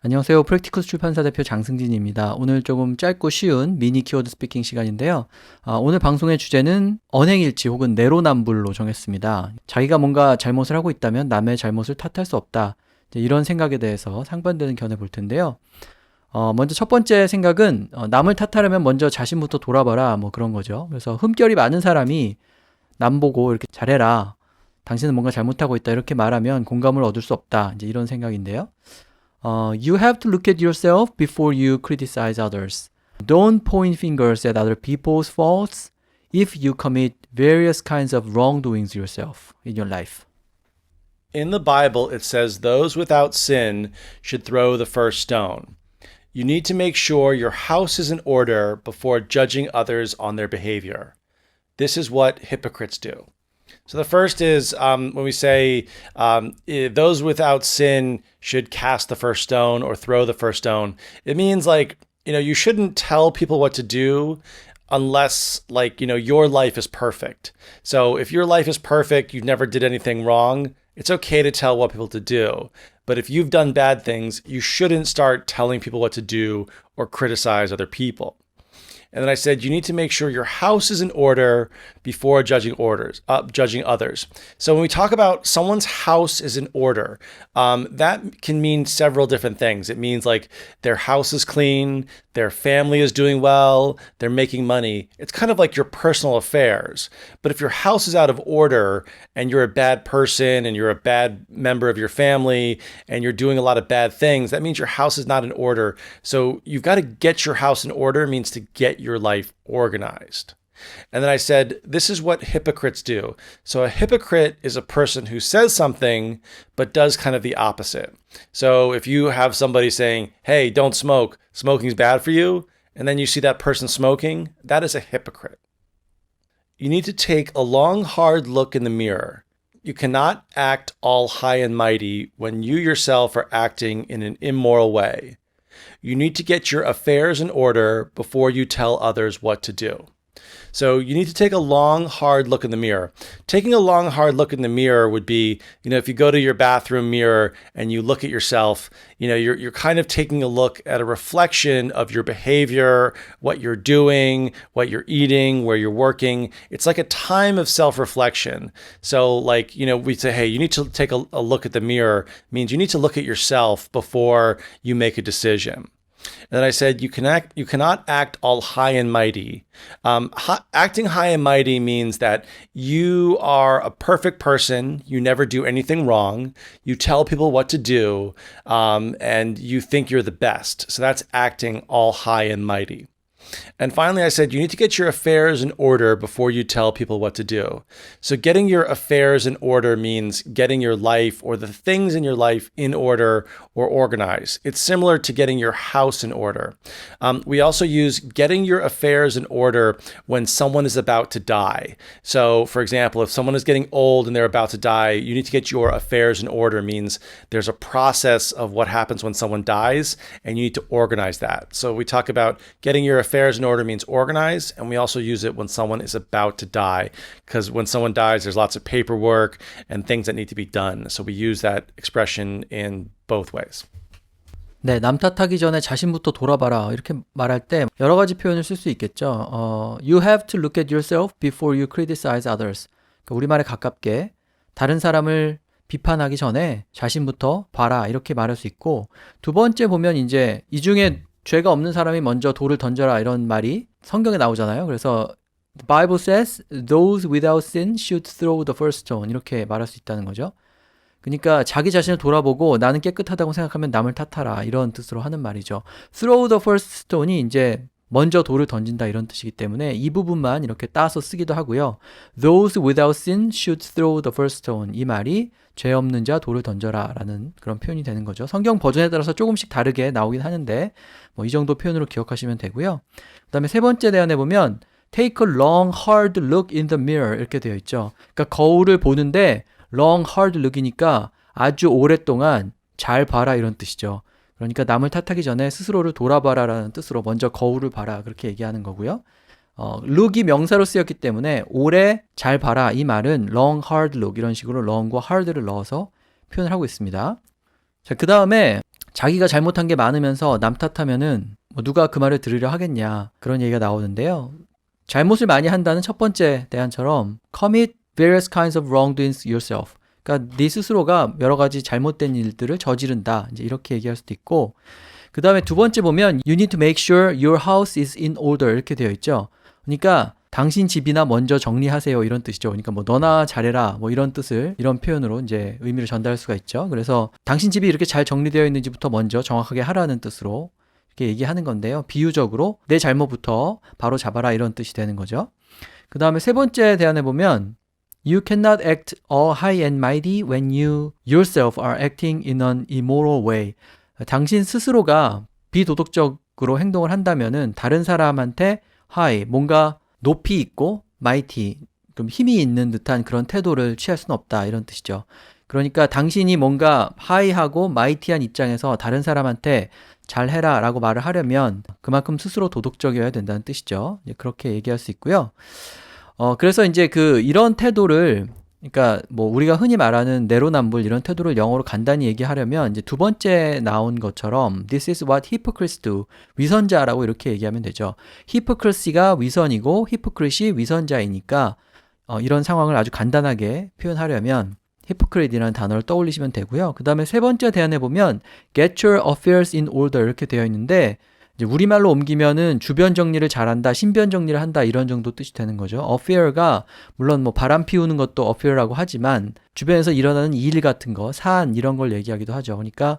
안녕하세요. 프랙티커스 출판사 대표 장승진입니다. 오늘 조금 짧고 쉬운 미니 키워드 스피킹 시간인데요. 오늘 방송의 주제는 언행일치 혹은 내로남불로 정했습니다. 자기가 뭔가 잘못을 하고 있다면 남의 잘못을 탓할 수 없다. 이런 생각에 대해서 상반되는 견해 볼 텐데요. 먼저 첫 번째 생각은 남을 탓하려면 먼저 자신부터 돌아봐라 뭐 그런 거죠. 그래서 흠결이 많은 사람이 남 보고 이렇게 잘해라. 당신은 뭔가 잘못하고 있다. 이렇게 말하면 공감을 얻을 수 없다. 이제 이런 생각인데요. You have to look at yourself before you criticize others. Don't point fingers at other people's faults if you commit various kinds of wrongdoings yourself in your life. In the Bible, it says those without sin should throw the first stone. You need to make sure your house is in order before judging others on their behavior. This is what hypocrites do. So the first is when we say those without sin should cast the first stone or throw the first stone. It means you shouldn't tell people what to do unless your life is perfect. So if your life is perfect, you never did anything wrong, it's okay to tell what people to do. But if you've done bad things, you shouldn't start telling people what to do or criticize other people. And then I said, you need to make sure your house is in order before judging others. So when we talk about someone's house is in order, that can mean several different things. It means like their house is clean, their family is doing well, they're making money. It's kind of like your personal affairs. But if your house is out of order and you're a bad person and you're a bad member of your family and you're doing a lot of bad things, that means your house is not in order. So you've got to get your house in order means to get your life organized. And then I said, this is what hypocrites do. So a hypocrite is a person who says something, but does kind of the opposite. So if you have somebody saying, hey, don't smoke, smoking's bad for you, and then you see that person smoking, that is a hypocrite. You need to take a long, hard look in the mirror. You cannot act all high and mighty when you yourself are acting in an immoral way. You need to get your affairs in order before you tell others what to do. So you need to take a long, hard look in the mirror. Taking a long, hard look in the mirror would be, if you go to your bathroom mirror and you look at yourself, you're kind of taking a look at a reflection of your behavior, what you're doing, what you're eating, where you're working. It's like a time of self-reflection. So we say, hey, you need to take a look at the mirror means you need to look at yourself before you make a decision. And then I said, you cannot act all high and mighty. Acting high and mighty means that you are a perfect person. You never do anything wrong. You tell people what to do, and you think you're the best. So that's acting all high and mighty. And finally, I said, you need to get your affairs in order before you tell people what to do. So getting your affairs in order means getting your life or the things in your life in order or organized. It's similar to getting your house in order. We also use getting your affairs in order when someone is about to die. So for example, if someone is getting old and they're about to die, you need to get your affairs in order means there's a process of what happens when someone dies and you need to organize that. So we talk about getting your affairs in order means organize, and we also use it when someone is about to die, because when someone dies, there's lots of paperwork and things that need to be done. So we use that expression in both ways. 네, 남 탓하기 전에 자신부터 돌아봐라 이렇게 말할 때 여러 가지 표현을 쓸 수 있겠죠. You have to look at yourself before you criticize others. 그러니까 우리말에 가깝게 다른 사람을 비판하기 전에 자신부터 봐라 이렇게 말할 수 있고, 두 번째 보면 이제 이 중에 죄가 없는 사람이 먼저 돌을 던져라 이런 말이 성경에 나오잖아요. 그래서 The Bible says those without sin should throw the first stone 이렇게 말할 수 있다는 거죠. 그러니까 자기 자신을 돌아보고 나는 깨끗하다고 생각하면 남을 탓하라 이런 뜻으로 하는 말이죠. Throw the first stone이 이제 먼저 돌을 던진다 이런 뜻이기 때문에 이 부분만 이렇게 따서 쓰기도 하고요. Those without sin should throw the first stone. 이 말이 죄 없는 자 돌을 던져라 라는 그런 표현이 되는 거죠. 성경 버전에 따라서 조금씩 다르게 나오긴 하는데 이 정도 표현으로 기억하시면 되고요. 그 다음에 세 번째 대안에 보면 Take a long hard look in the mirror 이렇게 되어 있죠. 그러니까 거울을 보는데 long hard look이니까 아주 오랫동안 잘 봐라 이런 뜻이죠. 그러니까 남을 탓하기 전에 스스로를 돌아봐라라는 뜻으로 먼저 거울을 봐라 그렇게 얘기하는 거고요. look이 명사로 쓰였기 때문에 오래 잘 봐라 이 말은 long hard look 이런 식으로 long과 hard를 넣어서 표현을 하고 있습니다. 자, 그 다음에 자기가 잘못한 게 많으면서 남 탓하면은 뭐 누가 그 말을 들으려 하겠냐 그런 얘기가 나오는데요. 잘못을 많이 한다는 첫 번째 대안처럼 commit various kinds of wrongdoings yourself. 그러니까 네 스스로가 여러 가지 잘못된 일들을 저지른다. 이제 이렇게 얘기할 수도 있고 그 다음에 두 번째 보면 you need to make sure your house is in order 이렇게 되어 있죠. 그러니까 당신 집이나 먼저 정리하세요 이런 뜻이죠. 그러니까 뭐 너나 잘해라 뭐 이런 뜻을 이런 표현으로 이제 의미를 전달할 수가 있죠. 그래서 당신 집이 이렇게 잘 정리되어 있는지부터 먼저 정확하게 하라는 뜻으로 이렇게 얘기하는 건데요. 비유적으로 내 잘못부터 바로 잡아라 이런 뜻이 되는 거죠. 그 다음에 세 번째 대안해 보면 You cannot act all high and mighty when you yourself are acting in an immoral way. 당신 스스로가 비도덕적으로 행동을 한다면은 다른 사람한테 high, 뭔가 높이 있고 mighty, 좀 힘이 있는 듯한 그런 태도를 취할 수는 없다 이런 뜻이죠. 그러니까 당신이 뭔가 high하고 mighty한 입장에서 다른 사람한테 잘해라 라고 말을 하려면 그만큼 스스로 도덕적이어야 된다는 뜻이죠. 그렇게 얘기할 수 있고요. 그래서 이제 이런 태도를 그러니까 뭐 우리가 흔히 말하는 내로남불 이런 태도를 영어로 간단히 얘기하려면 이제 두 번째 나온 것처럼 This is what hypocrites do. 위선자라고 이렇게 얘기하면 되죠. hypocrisy가 위선이고 hypocrite이 위선자이니까 이런 상황을 아주 간단하게 표현하려면 hypocrite이라는 단어를 떠올리시면 되고요. 그 다음에 세 번째 대안해 보면 get your affairs in order 이렇게 되어 있는데 이제 우리말로 옮기면은 주변 정리를 잘한다, 신변 정리를 한다 이런 정도 뜻이 되는 거죠. affair가 물론 뭐 바람 피우는 것도 affair라고 하지만 주변에서 일어나는 일 같은 거, 사안 이런 걸 얘기하기도 하죠. 그러니까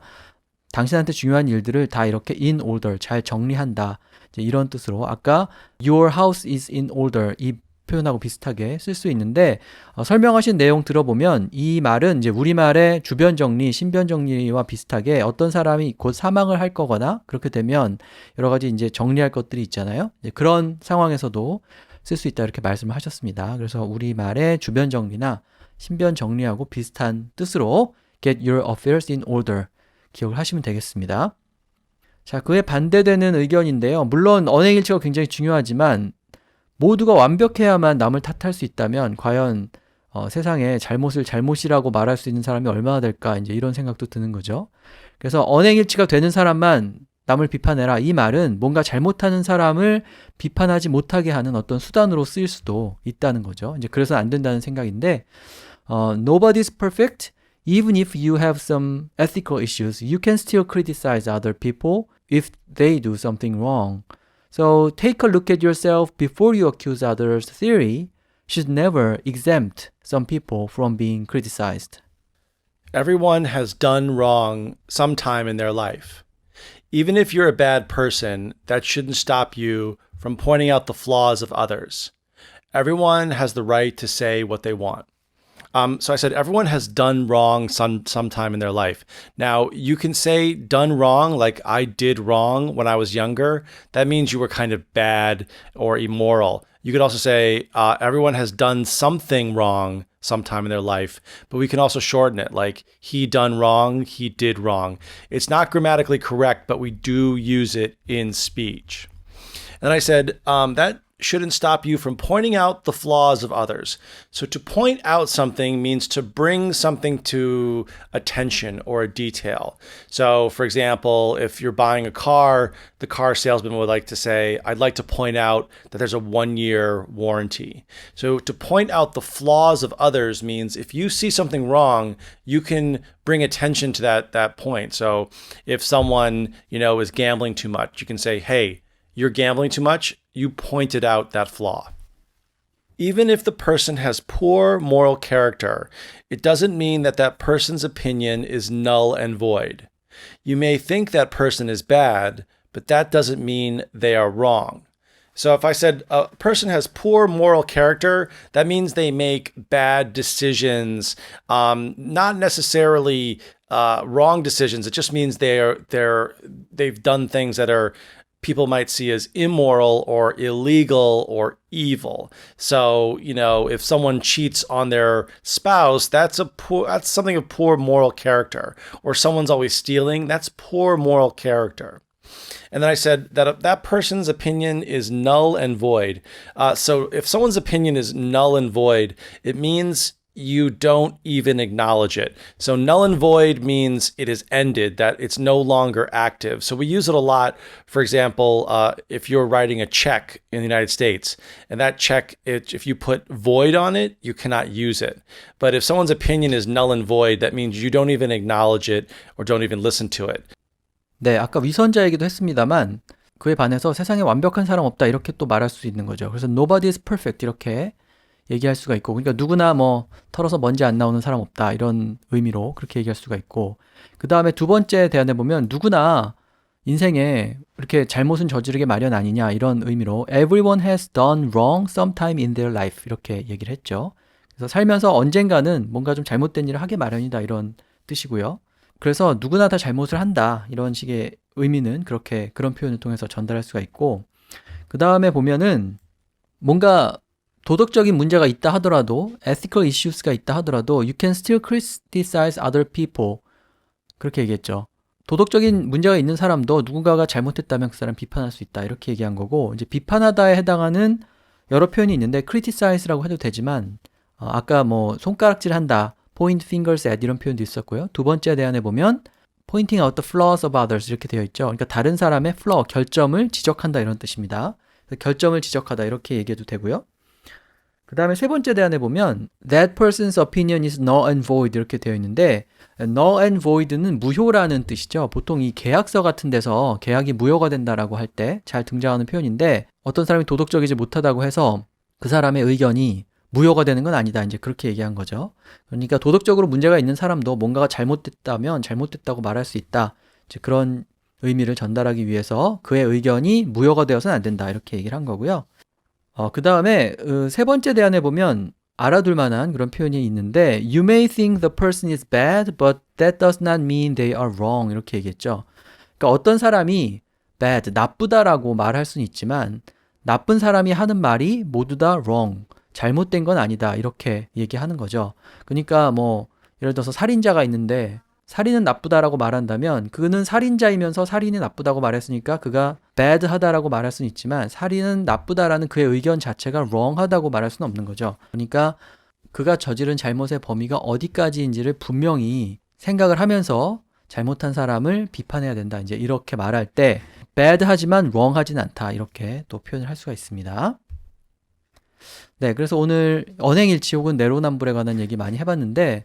당신한테 중요한 일들을 다 이렇게 in order 잘 정리한다. 이제 이런 뜻으로 아까 your house is in order 이 표현하고 비슷하게 쓸 수 있는데 설명하신 내용 들어보면 이 말은 이제 우리말의 주변 정리, 신변 정리와 비슷하게 어떤 사람이 곧 사망을 할 거거나 그렇게 되면 여러 가지 이제 정리할 것들이 있잖아요. 이제 그런 상황에서도 쓸 수 있다 이렇게 말씀을 하셨습니다. 그래서 우리말의 주변 정리나 신변 정리하고 비슷한 뜻으로 get your affairs in order 기억을 하시면 되겠습니다. 자, 그에 반대되는 의견인데요. 물론 언행일치가 굉장히 중요하지만 모두가 완벽해야만 남을 탓할 수 있다면 과연 세상에 잘못을 잘못이라고 말할 수 있는 사람이 얼마나 될까 이제 이런 생각도 드는 거죠. 그래서 언행일치가 되는 사람만 남을 비판해라. 이 말은 뭔가 잘못하는 사람을 비판하지 못하게 하는 어떤 수단으로 쓰일 수도 있다는 거죠. 이제 그래서 안 된다는 생각인데 Nobody's perfect. Even if you have some ethical issues, you can still criticize other people if they do something wrong. So take a look at yourself before you accuse others. Theory should never exempt some people from being criticized. Everyone has done wrong sometime in their life. Even if you're a bad person, that shouldn't stop you from pointing out the flaws of others. Everyone has the right to say what they want. So I said everyone has done wrong sometime in their life. Now, you can say done wrong, like I did wrong when I was younger. That means you were kind of bad or immoral. You could also say everyone has done something wrong sometime in their life, but we can also shorten it, like he done wrong, he did wrong. It's not grammatically correct, but we do use it in speech. And I said that shouldn't stop you from pointing out the flaws of others. So to point out something means to bring something to attention or a detail. So for example, if you're buying a car, the car salesman would like to say, I'd like to point out that there's a 1-year warranty. So to point out the flaws of others means if you see something wrong, you can bring attention to that point. So if someone, is gambling too much, you can say, hey, you're gambling too much. You pointed out that flaw. Even if the person has poor moral character, it doesn't mean that that person's opinion is null and void. You may think that person is bad, but that doesn't mean they are wrong. So if I said a person has poor moral character, that means they make bad decisions, not necessarily wrong decisions. It just means they've done things that are people might see as immoral or illegal or evil. So, if someone cheats on their spouse, that's something of poor moral character. Or someone's always stealing, that's poor moral character. And then I said that person's opinion is null and void. So if someone's opinion is null and void, it means you don't even acknowledge it. So null and void means it is ended, that it's no longer active. So we use it a lot. For example, if you're writing a check in the United States, and that check, if you put void on it, you cannot use it. But if someone's opinion is null and void, that means you don't even acknowledge it or don't even listen to it. 네, 아까 위선자 얘기도 했습니다만 그에 반해서 세상에 완벽한 사람 없다 이렇게 또 말할 수 있는 거죠. 그래서 nobody is perfect 이렇게 얘기할 수가 있고, 그러니까 누구나 뭐 털어서 먼지 안 나오는 사람 없다 이런 의미로 그렇게 얘기할 수가 있고, 그 다음에 두 번째 대안에 보면 누구나 인생에 이렇게 잘못은 저지르게 마련 아니냐 이런 의미로 everyone has done wrong sometime in their life 이렇게 얘기를 했죠. 그래서 살면서 언젠가는 뭔가 좀 잘못된 일을 하게 마련이다 이런 뜻이고요. 그래서 누구나 다 잘못을 한다 이런 식의 의미는 그렇게 그런 표현을 통해서 전달할 수가 있고, 그 다음에 보면은 뭔가 도덕적인 문제가 있다 하더라도 ethical issues가 있다 하더라도 you can still criticize other people 그렇게 얘기했죠. 도덕적인 문제가 있는 사람도 누군가가 잘못했다면 그 사람 비판할 수 있다 이렇게 얘기한 거고, 이제 비판하다에 해당하는 여러 표현이 있는데 criticize라고 해도 되지만 아까 뭐 손가락질한다, point fingers at 이런 표현도 있었고요. 두 번째 대안에 보면 pointing out the flaws of others 이렇게 되어 있죠. 그러니까 다른 사람의 flaw, 결점을 지적한다 이런 뜻입니다. 결점을 지적하다 이렇게 얘기해도 되고요. 그 다음에 세 번째 대안에 보면 that person's opinion is null and void 이렇게 되어 있는데 null and void는 무효라는 뜻이죠. 보통 이 계약서 같은 데서 계약이 무효가 된다라고 할 때 잘 등장하는 표현인데, 어떤 사람이 도덕적이지 못하다고 해서 그 사람의 의견이 무효가 되는 건 아니다 이제 그렇게 얘기한 거죠. 그러니까 도덕적으로 문제가 있는 사람도 뭔가가 잘못됐다면 잘못됐다고 말할 수 있다, 이제 그런 의미를 전달하기 위해서 그의 의견이 무효가 되어서는 안 된다 이렇게 얘기를 한 거고요. 그 다음에 세 번째 대안에 보면 알아둘 만한 그런 표현이 있는데 You may think the person is bad, but that does not mean they are wrong 이렇게 얘기했죠. 그러니까 어떤 사람이 bad, 나쁘다라고 말할 수는 있지만 나쁜 사람이 하는 말이 모두 다 wrong, 잘못된 건 아니다 이렇게 얘기하는 거죠. 그러니까 뭐 예를 들어서 살인자가 있는데 살인은 나쁘다라고 말한다면 그는 살인자이면서 살인이 나쁘다고 말했으니까 그가 bad 하다라고 말할 수는 있지만 살인은 나쁘다라는 그의 의견 자체가 wrong 하다고 말할 수는 없는 거죠. 그러니까 그가 저지른 잘못의 범위가 어디까지인지를 분명히 생각을 하면서 잘못한 사람을 비판해야 된다. 이제 이렇게 말할 때 bad 하지만 wrong 하진 않다. 이렇게 또 표현을 할 수가 있습니다. 네, 그래서 오늘 언행일치 혹은 내로남불에 관한 얘기 많이 해봤는데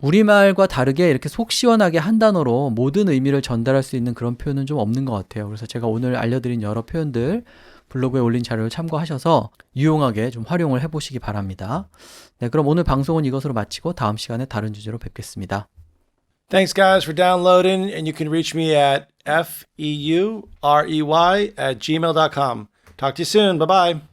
우리말과 다르게 이렇게 속 시원하게 한 단어로 모든 의미를 전달할 수 있는 그런 표현은 좀 없는 것 같아요. 그래서 제가 오늘 알려드린 여러 표현들 블로그에 올린 자료를 참고하셔서 유용하게 좀 활용을 해보시기 바랍니다. 네, 그럼 오늘 방송은 이것으로 마치고 다음 시간에 다른 주제로 뵙겠습니다. Thanks, guys, for downloading, and you can reach me at feurey@gmail.com. Talk to you soon. Bye-bye.